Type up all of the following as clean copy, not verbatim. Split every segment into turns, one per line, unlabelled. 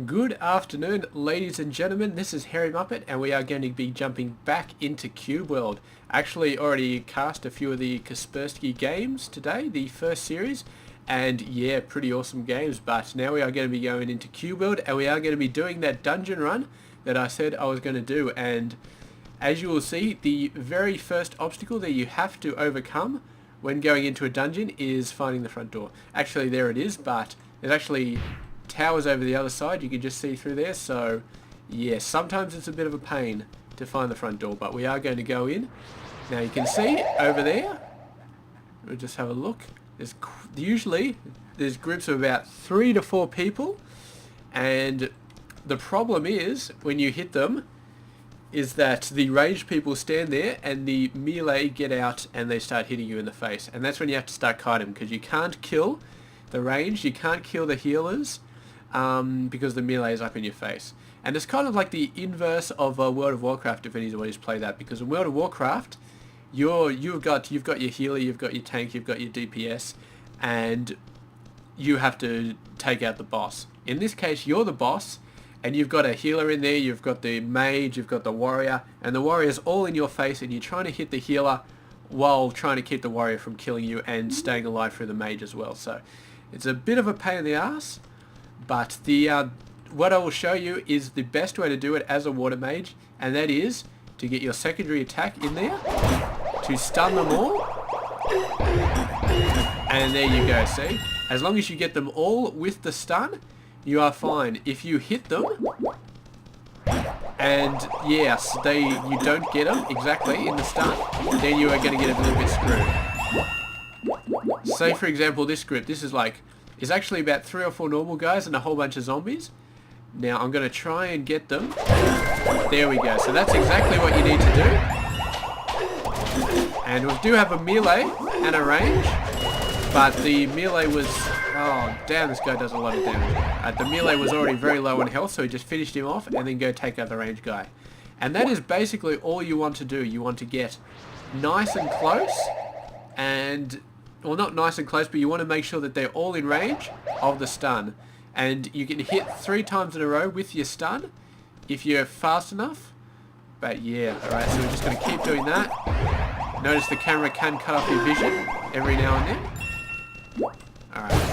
Good afternoon, ladies and gentlemen. This is Harry Muppet, and we are going to be jumping back into Cube World. Actually, already cast a few of the Kaspersky games today, the first series, and yeah, pretty awesome games. But now we are going to be going into Cube World, and we are going to be doing that dungeon run that I said I was going to do. And as you will see, the very first obstacle that you have to overcome when going into a dungeon is finding the front door. Actually, there it is, but there's actually towers over the other side. You can just see through there. So yeah, sometimes it's a bit of a pain to find the front door, but we are going to go in. Now you can see over there, we'll just have a look. Usually there's groups of about 3 to 4 people, and the problem is when you hit them is that the ranged people stand there and the melee get out and they start hitting you in the face, and that's when you have to start kiting them, because you can't kill the range, you can't kill the healers, because the melee is up in your face. And it's kind of like the inverse of World of Warcraft, if anybody's played that, because in World of Warcraft you've got your healer, you've got your tank, you've got your DPS, and you have to take out the boss. In this case, you're the boss, and you've got a healer in there, you've got the mage, you've got the warrior, and the warrior's all in your face, and you're trying to hit the healer while trying to keep the warrior from killing you and staying alive through the mage as well. So it's a bit of a pain in the ass, but what I will show you is the best way to do it as a water mage, and that is to get your secondary attack in there, to stun them all, and there you go. See, as long as you get them all with the stun, you are fine. If you hit them and yes, you don't get them exactly in the stun, then you are going to get a little bit screwed. Say for example this group, this is actually about 3 or 4 normal guys and a whole bunch of zombies. Now I'm going to try and get them. There we go. So that's exactly what you need to do. And we do have a melee and a range, but the melee was... Oh, damn, this guy does a lot of damage. The melee was already very low on health, so he just finished him off and then go take out the range guy. And that is basically all you want to do. You want to get nice and close, and... well, not nice and close, but you want to make sure that they're all in range of the stun. And you can hit 3 times in a row with your stun if you're fast enough. But yeah, alright, so we're just going to keep doing that. Notice the camera can cut off your vision every now and then. Alright.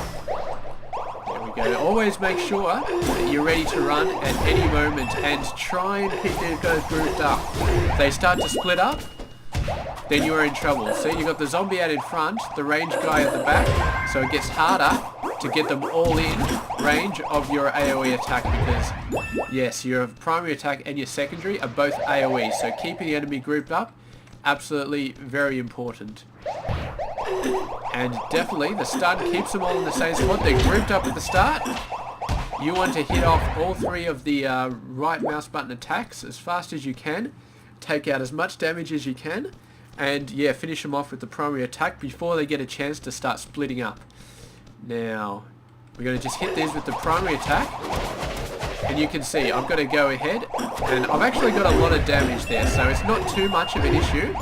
There we go. Always make sure that you're ready to run at any moment, and try and keep these guys grouped up. If they start to split up, then you are in trouble. See, you've got the zombie out in front, the range guy at the back, so it gets harder to get them all in range of your AoE attack, because yes, your primary attack and your secondary are both AoE, so keeping the enemy grouped up, absolutely very important. And definitely the stun keeps them all in the same spot. They're grouped up at the start. You want to hit off all 3 of the right mouse button attacks as fast as you can, take out as much damage as you can, and yeah, finish them off with the primary attack before they get a chance to start splitting up. Now, we're going to just hit these with the primary attack, and you can see I've got to go ahead, and I've actually got a lot of damage there, so it's not too much of an issue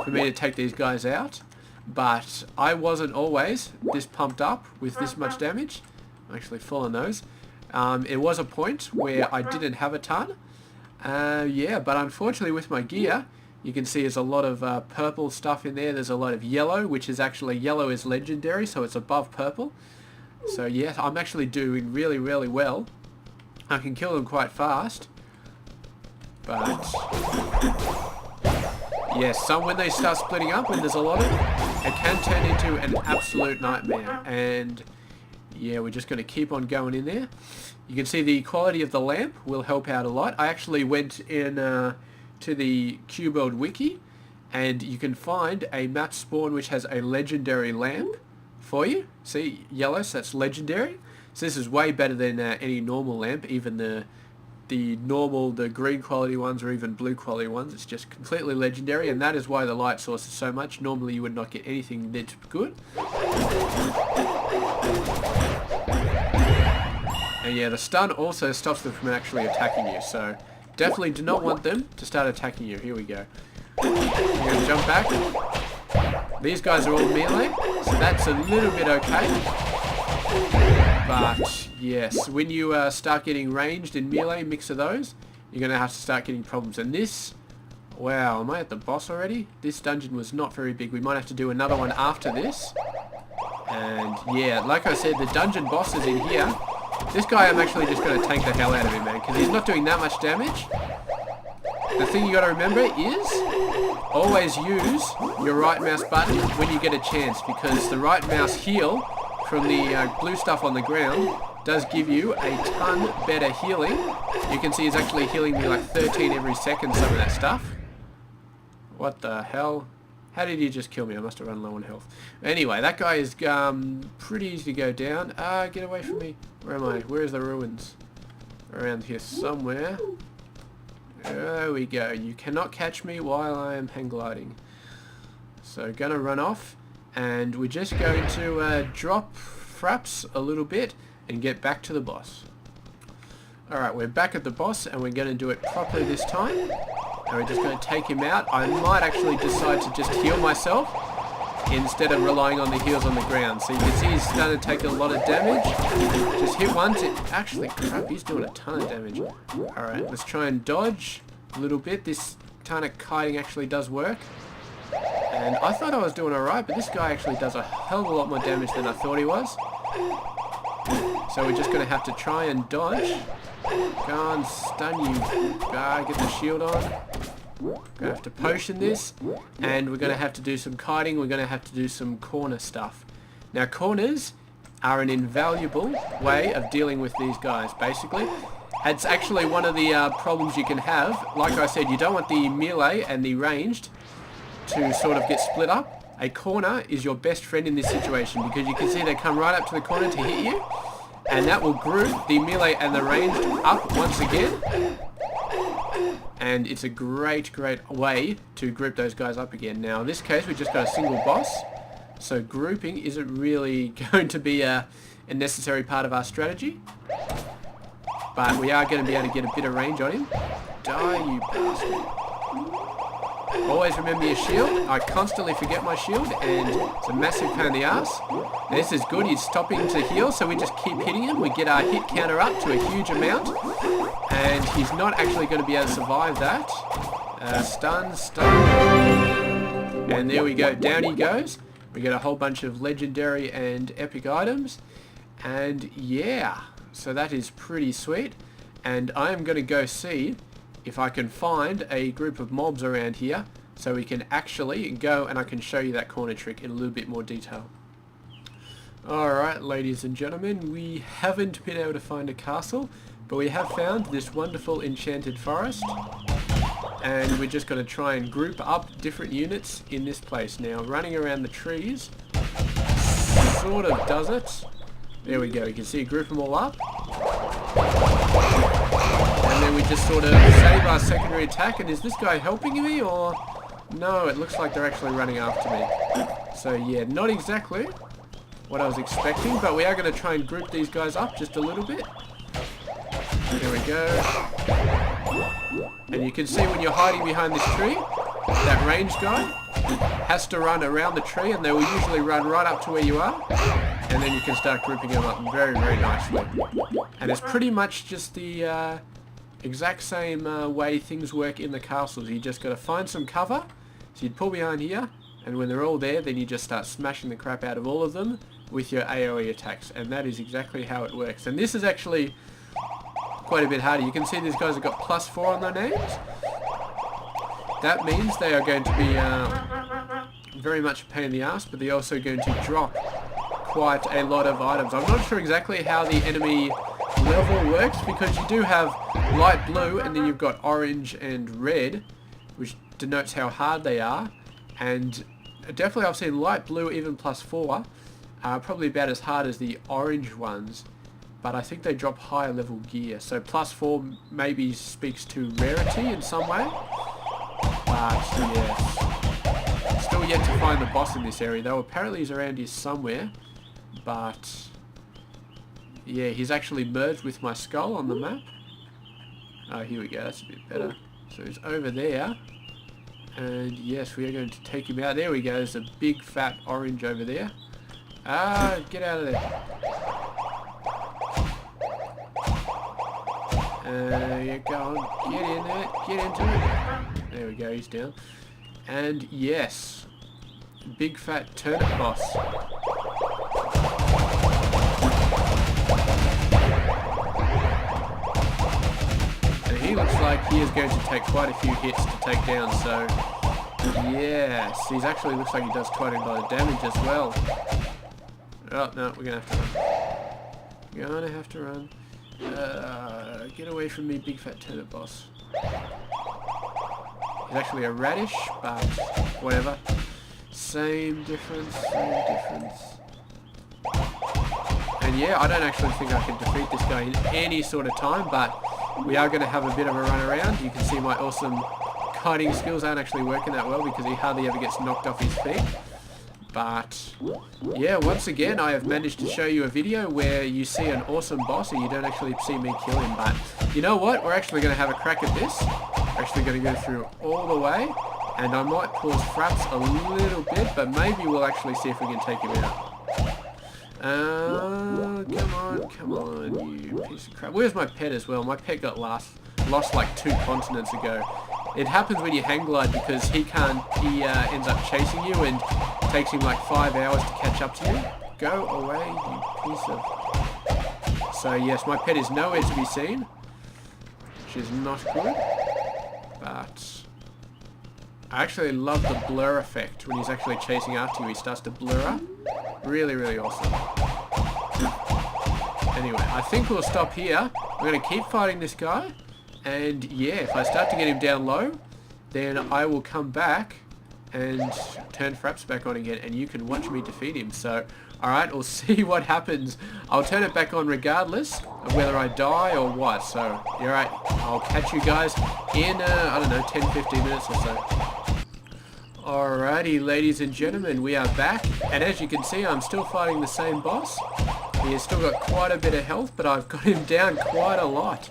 for me to take these guys out, but I wasn't always this pumped up with this much damage. I'm actually full on those. It was a point where I didn't have a ton. Yeah, but unfortunately with my gear, you can see there's a lot of purple stuff in there. There's a lot of yellow, which is actually, yellow is legendary, so it's above purple. So yeah, I'm actually doing really, really well. I can kill them quite fast. But yes, when they start splitting up, when there's a lot of them, it can turn into an absolute nightmare. And yeah, we're just going to keep on going in there. You can see the quality of the lamp will help out a lot. I actually went in to the Cube World wiki, and you can find a map spawn which has a legendary lamp for you. See, yellow, so that's legendary. So this is way better than any normal lamp, even the green quality ones or even blue quality ones. It's just completely legendary, and that is why the light source is so much. Normally you would not get anything that good. And yeah, the stun also stops them from actually attacking you, so definitely do not want them to start attacking you. Here we go. You're going to jump back. These guys are all melee, so that's a little bit okay. But Yes, when you start getting ranged in melee, mix of those, you're going to have to start getting problems. And this, wow, am I at the boss already? This dungeon was not very big. We might have to do another one after this. And yeah, like I said, the dungeon boss is in here. This guy, I'm actually just going to tank the hell out of him, man, because he's not doing that much damage. The thing you got to remember is always use your right mouse button when you get a chance, because the right mouse heal from the blue stuff on the ground does give you a ton better healing. You can see he's actually healing me like 13 every second, some of that stuff. What the hell? How did he just kill me? I must have run low on health. Anyway, that guy is pretty easy to go down. Get away from me. Where am I? Where's the ruins? Around here somewhere. There we go. You cannot catch me while I am hang gliding. So gonna run off, and we're just going to drop fraps a little bit and get back to the boss. Alright, we're back at the boss, and we're going to do it properly this time. And we're just going to take him out. I might actually decide to just heal myself instead of relying on the heals on the ground. So you can see he's starting to take a lot of damage. Just hit once. Actually, crap, he's doing a ton of damage. Alright, let's try and dodge a little bit. This kind of kiting actually does work. And I thought I was doing alright, but this guy actually does a hell of a lot more damage than I thought he was. So we're just going to have to try and dodge. Go on, stun you. Get the shield on. We're going to have to potion this, and we're going to have to do some kiting. We're going to have to do some corner stuff. Now, corners are an invaluable way of dealing with these guys, basically. It's actually one of the problems you can have. Like I said, you don't want the melee and the ranged to sort of get split up. A corner is your best friend in this situation, because you can see they come right up to the corner to hit you, and that will group the melee and the ranged up once again. And it's a great way to group those guys up again. Now in this case we just got a single boss, so grouping isn't really going to be a necessary part of our strategy, but we are going to be able to get a bit of range on him. Die, you bastard. Always remember your shield. I constantly forget my shield, and it's a massive pain in the ass. This is good. He's stopping to heal, so we just keep hitting him. We get our hit counter up to a huge amount, and he's not actually going to be able to survive that. Stun. And there we go. Down he goes. We get a whole bunch of legendary and epic items, and yeah, so that is pretty sweet. And I am going to go see if I can find a group of mobs around here, so we can actually go and I can show you that corner trick in a little bit more detail. Alright, ladies and gentlemen, we haven't been able to find a castle, but we have found this wonderful enchanted forest, and we're just going to try and group up different units in this place. Now, running around the trees sort of does it. There we go, you can see group them all up. And then we just sort of save our secondary attack. And is this guy helping me, or no? It looks like they're actually running after me. So yeah, not exactly what I was expecting, but we are going to try and group these guys up just a little bit. There we go. And you can see when you're hiding behind this tree, that ranged guy has to run around the tree, and they will usually run right up to where you are, and then you can start grouping them up very nicely. And it's pretty much just the exact same way things work in the castles. You just got to find some cover, so you'd pull behind here, and when they're all there, then you just start smashing the crap out of all of them with your AoE attacks, and that is exactly how it works. And this is actually quite a bit harder. You can see these guys have got +4 on their names. That means they are going to be very much a pain in the ass, but they're also going to drop quite a lot of items. I'm not sure exactly how the enemy level works, because you do have light blue and then you've got orange and red, which denotes how hard they are. And definitely I've seen light blue, even +4, probably about as hard as the orange ones, but I think they drop higher level gear. So +4 maybe speaks to rarity in some way. But yes, still yet to find the boss in this area though. Apparently he's around here somewhere, but yeah, he's actually merged with my skull on the map. Oh, here we go, that's a bit better. So he's over there, and yes, we are going to take him out. There we go, there's a big fat orange over there. Get out of there. Yeah, go on. Get in there. Get into it. There we go. He's down. And yes. Big fat turnip boss. And he looks like he is going to take quite a few hits to take down. So, yes. He actually looks like he does quite a lot of damage as well. Oh, no. We're going to have to run. Gonna have to run. Get away from me, big fat turnip boss. He's actually a radish, but whatever. Same difference, same difference. And yeah, I don't actually think I can defeat this guy in any sort of time, but we are going to have a bit of a run around. You can see my awesome kiting skills aren't actually working that well because he hardly ever gets knocked off his feet. But yeah, once again, I have managed to show you a video where you see an awesome boss and you don't actually see me kill him. But you know what? We're actually going to have a crack at this. We're actually going to go through all the way. And I might pause Fraps a little bit, but maybe we'll actually see if we can take him out. Come on, you piece of crap. Where's my pet as well? My pet got lost like 2 continents ago. It happens when you hang glide because he ends up chasing you and it takes him like 5 hours to catch up to you. Go away, you piece of... So yes, my pet is nowhere to be seen, which is not good, but I actually love the blur effect when he's actually chasing after you. He starts to blur up. Really, really awesome. Anyway, I think we'll stop here. We're going to keep fighting this guy. And yeah, if I start to get him down low, then I will come back and turn Fraps back on again, and you can watch me defeat him. So, alright, we'll see what happens. I'll turn it back on regardless of whether I die or what. So, alright, I'll catch you guys in, I don't know, 10-15 minutes or so. Alrighty, ladies and gentlemen, we are back. And as you can see, I'm still fighting the same boss. He has still got quite a bit of health, but I've got him down quite a lot.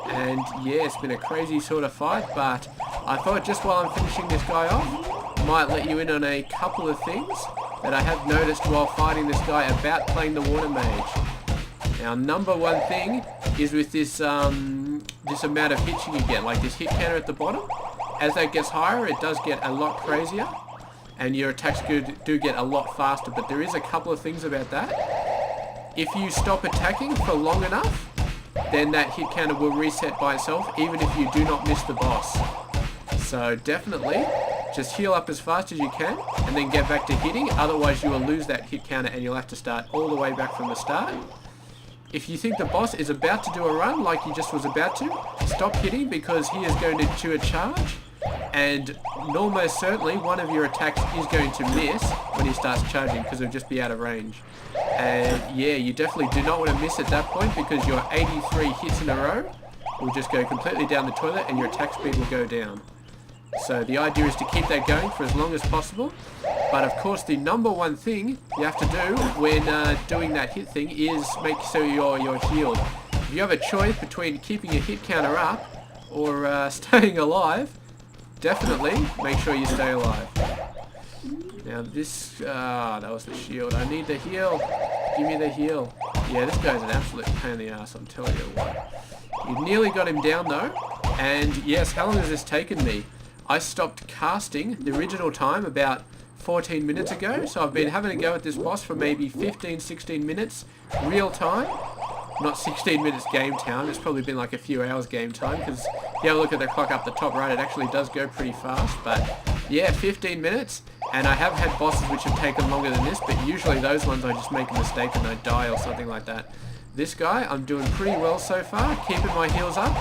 And yeah, it's been a crazy sort of fight, but I thought just while I'm finishing this guy off, I might let you in on a couple of things that I have noticed while fighting this guy about playing the Water Mage. Now, number one thing is with this this amount of hits you can get, like this hit counter at the bottom. As that gets higher, it does get a lot crazier, and your attacks do get a lot faster, but there is a couple of things about that. If you stop attacking for long enough, then that hit counter will reset by itself, even if you do not miss the boss. So definitely, just heal up as fast as you can, and then get back to hitting, otherwise you will lose that hit counter and you'll have to start all the way back from the start. If you think the boss is about to do a run, like he just was about to, stop hitting because he is going to do a charge, and almost certainly one of your attacks is going to miss when he starts charging because it'll just be out of range. And yeah, you definitely do not want to miss at that point because your 83 hits in a row will just go completely down the toilet and your attack speed will go down. So the idea is to keep that going for as long as possible. But of course the number one thing you have to do when doing that hit thing is make sure you're healed. If you have a choice between keeping your hit counter up or staying alive, definitely make sure you stay alive. Now this, that was the shield. I need the heal. Give me the heal. Yeah, this guy's an absolute pain in the ass, I'm telling you what. You nearly got him down though. And yes, how long has this taken me? I stopped casting the original time about 14 minutes ago. So I've been having a go at this boss for maybe 15-16 minutes real time. Not 16 minutes game time. It's probably been like a few hours game time because if you have a look at the clock up the top right, it actually does go pretty fast. But yeah, 15 minutes. And I have had bosses which have taken longer than this, but usually those ones I just make a mistake and I die or something like that. This guy, I'm doing pretty well so far, keeping my heals up.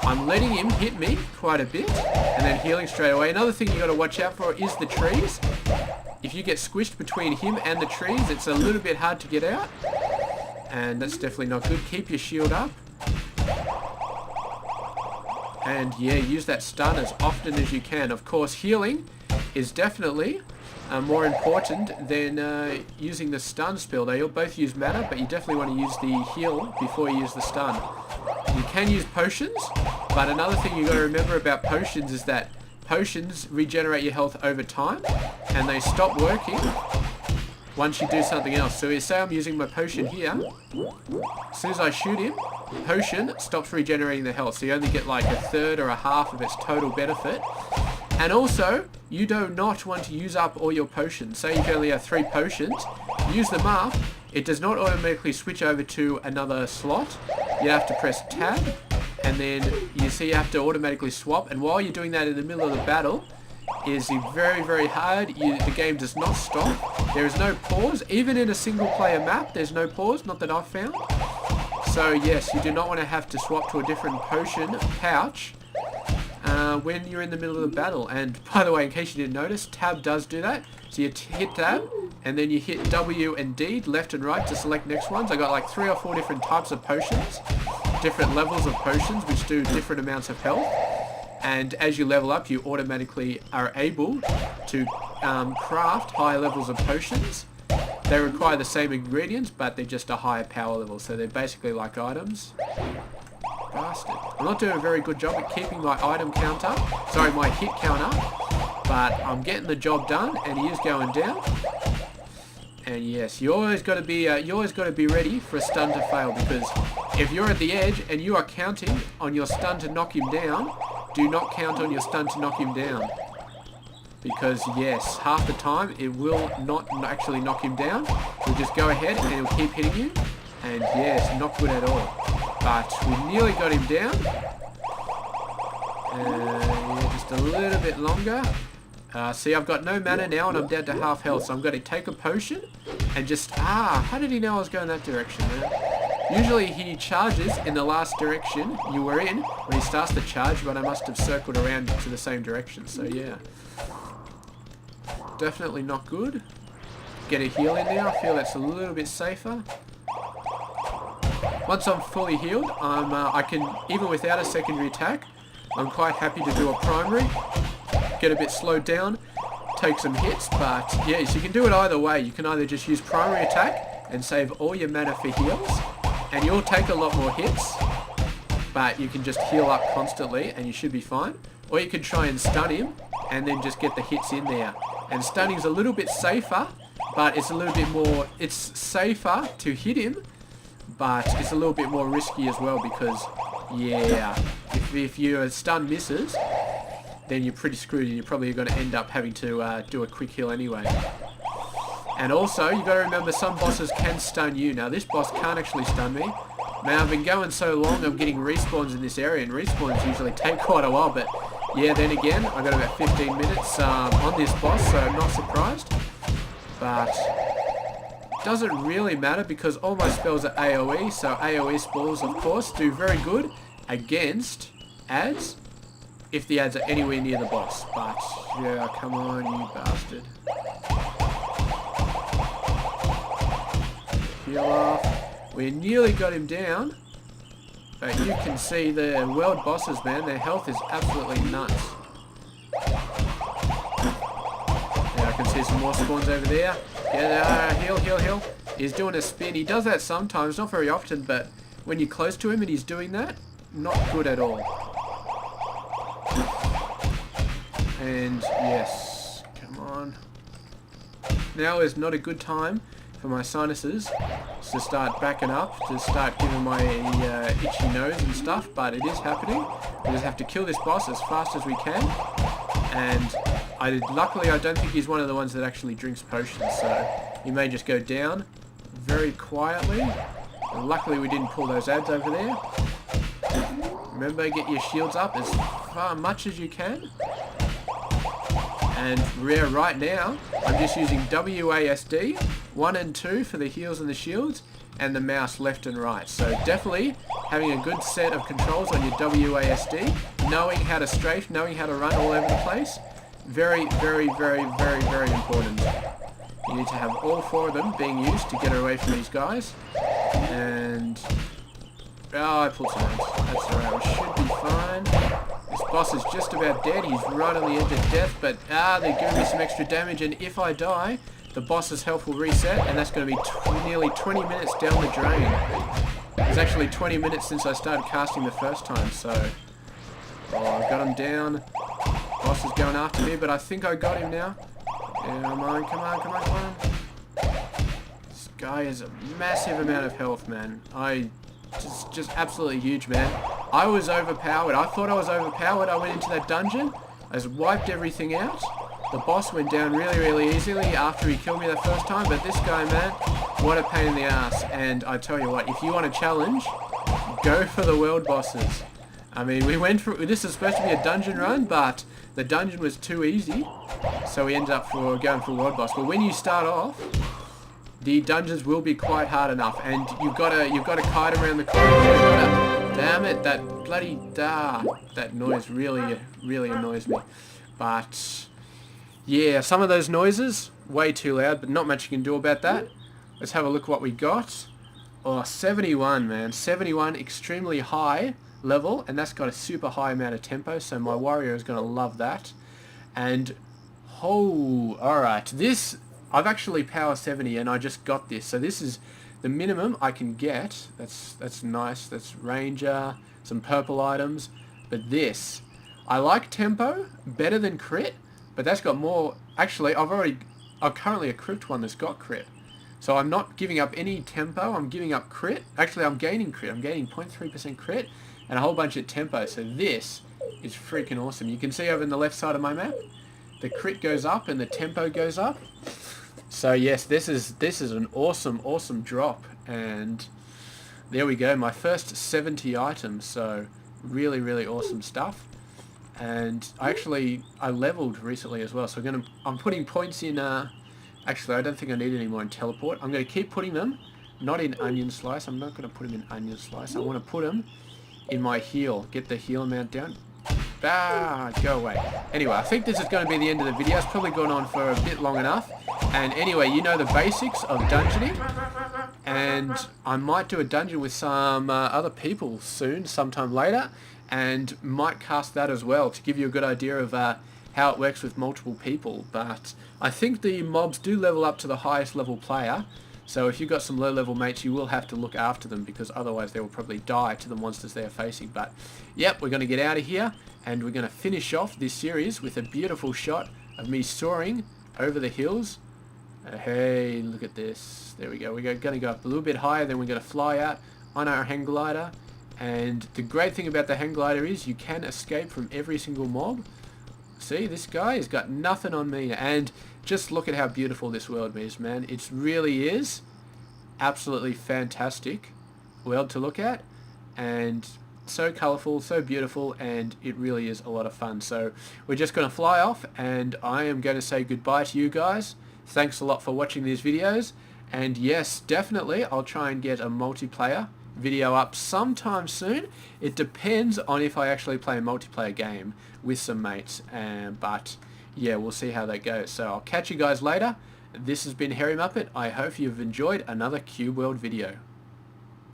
I'm letting him hit me quite a bit and then healing straight away. Another thing you got to watch out for is the trees. If you get squished between him and the trees, it's a little bit hard to get out. And that's definitely not good. Keep your shield up. And yeah, use that stun as often as you can. Of course, healing is definitely more important than using the stun spell. They all both use mana, but you definitely want to use the heal before you use the stun. You can use potions, but another thing you got to remember about potions is that potions regenerate your health over time, and they stop working once you do something else. So say I'm using my potion here. As soon as I shoot him, potion stops regenerating the health. So you only get like a third or a half of its total benefit. And also, you do not want to use up all your potions. Say you can only have 3 potions, use them up. It does not automatically switch over to another slot. You have to press tab, and then you see you have to automatically swap. And while you're doing that in the middle of the battle, is very, very hard. The game does not stop. There is no pause. Even in a single player map, there's no pause, not that I've found. So yes, you do not want to have to swap to a different potion pouch when you're in the middle of the battle. And by the way, in case you didn't notice, tab does do that. So you hit tab, and then you hit W and D, left and right, to select next ones. I got like 3 or 4 different types of potions, different levels of potions, which do different amounts of health. And as you level up, you automatically are able to craft higher levels of potions. They require the same ingredients, but they're just a higher power level. So they're basically like items. Bastard. I'm not doing a very good job at keeping my item count up. Sorry, my hit count up. But I'm getting the job done, and he is going down. And yes, you always got to be ready for a stun to fail, because if you're at the edge and you are counting on your stun to knock him down, do not count on your stun to knock him down. Because yes, half the time it will not actually knock him down. You'll just go ahead and it'll keep hitting you. And yes, not good at all. But we nearly got him down. Yeah, just a little bit longer. See, I've got no mana now and I'm down to half health. So I'm going to take a potion and just... how did he know I was going that direction, man? Usually he charges in the last direction you were in when he starts to charge, but I must have circled around to the same direction, so yeah. Definitely not good. Get a heal in there, I feel that's a little bit safer. Once I'm fully healed, I can, even without a secondary attack, I'm quite happy to do a primary. Get a bit slowed down, take some hits, but yes, you can do it either way. You can either just use primary attack and save all your mana for heals, and you'll take a lot more hits, but you can just heal up constantly and you should be fine. Or you can try and stun him and then just get the hits in there. And stunning's a little bit safer, but it's a little bit more, it's safer to hit him, but it's a little bit more risky as well, because yeah, if your stun misses, then you're pretty screwed and you're probably going to end up having to do a quick heal anyway. And also, you got to remember, some bosses can stun you. Now, this boss can't actually stun me. Man, I've been going so long, I'm getting respawns in this area, and respawns usually take quite a while, but yeah, then again, I got about 15 minutes on this boss, so I'm not surprised. But it doesn't really matter, because all my spells are AoE, so AoE spells, of course, do very good against ads, if the ads are anywhere near the boss. But yeah, come on, you bastard. Heal off. We nearly got him down, but you can see the world bosses, man, their health is absolutely nuts. Yeah, I can see some more spawns over there. Yeah, heal, heal, heal. He's doing a spin. He does that sometimes, not very often, but when you're close to him and he's doing that, not good at all. And yes, come on. Now is not a good time for my sinuses to start backing up, to start giving my itchy nose and stuff, but it is happening. We just have to kill this boss as fast as we can, and luckily I don't think he's one of the ones that actually drinks potions, so he may just go down very quietly. And luckily we didn't pull those ads over there. Remember, get your shields up as much as you can. And right now, I'm just using WASD, 1 and 2 for the heals and the shields, and the mouse left and right. So definitely having a good set of controls on your WASD, knowing how to strafe, knowing how to run all over the place, very, very, very, very, very important. You need to have all 4 of them being used to get away from these guys. And I pulled some ads. That's alright, we should be fine. This boss is just about dead. He's right on the edge of death, but they're giving me some extra damage, and if I die, the boss's health will reset, and that's going to be nearly 20 minutes down the drain. It's actually 20 minutes since I started casting the first time, so... Oh, I got him down. Boss is going after me, but I think I got him now. Yeah, come on, come on, come on, come on. This guy has a massive amount of health, man. I Just absolutely huge, man. I was overpowered. I thought I was overpowered. I went into that dungeon. I just wiped everything out. The boss went down really, really easily after he killed me the first time. But this guy, man, what a pain in the ass. And I tell you what, if you want a challenge, go for the world bosses. I mean, we went through... This is supposed to be a dungeon run, but the dungeon was too easy. So we ended up going for world boss. But when you start off, the dungeons will be quite hard enough, and you've got to kite around the corner. Damn it, that bloody that noise really annoys me. But yeah, some of those noises way too loud, but not much you can do about that. Let's have a look what we got. Oh, 71, man, 71, extremely high level, and that's got a super high amount of tempo. So my warrior is going to love that. And oh, all right, this. I've actually power 70 and I just got this. So this is the minimum I can get. That's nice. That's ranger, some purple items. But this, I like tempo better than crit, but that's got more. Actually, I've currently equipped one that's got crit. So I'm not giving up any tempo. I'm giving up crit. Actually, I'm gaining crit. I'm gaining 0.3% crit and a whole bunch of tempo. So this is freaking awesome. You can see over in the left side of my map, the crit goes up and the tempo goes up. So yes, this is an awesome drop, and there we go, my first 70 items. So really awesome stuff. And I leveled recently as well, so I'm putting points in. Actually, I don't think I need any more in teleport. I'm going to keep putting them, not in onion slice. I'm not going to put them in onion slice. I want to put them in my heal. Get the heal amount down. Go away. Anyway, I think this is going to be the end of the video. It's probably gone on for a bit long enough. And anyway, you know the basics of dungeoning. And I might do a dungeon with some other people soon, sometime later. And might cast that as well to give you a good idea of how it works with multiple people. But I think the mobs do level up to the highest level player. So if you've got some low level mates, you will have to look after them, because otherwise they will probably die to the monsters they are facing. But yep, we're going to get out of here, and we're going to finish off this series with a beautiful shot of me soaring over the hills. Hey, look at this. There we go. We're going to go up a little bit higher, then we're going to fly out on our hang glider. And the great thing about the hang glider is you can escape from every single mob. See, this guy has got nothing on me. And just look at how beautiful this world is, man. It really is absolutely fantastic world to look at. And so colourful, so beautiful, and it really is a lot of fun. So we're just going to fly off, and I am going to say goodbye to you guys. Thanks a lot for watching these videos. And yes, definitely, I'll try and get a multiplayer video up sometime soon. It depends on if I actually play a multiplayer game with some mates, but yeah, we'll see how that goes. So I'll catch you guys later. This has been Hairy Muppet. I hope you've enjoyed another Cube World video.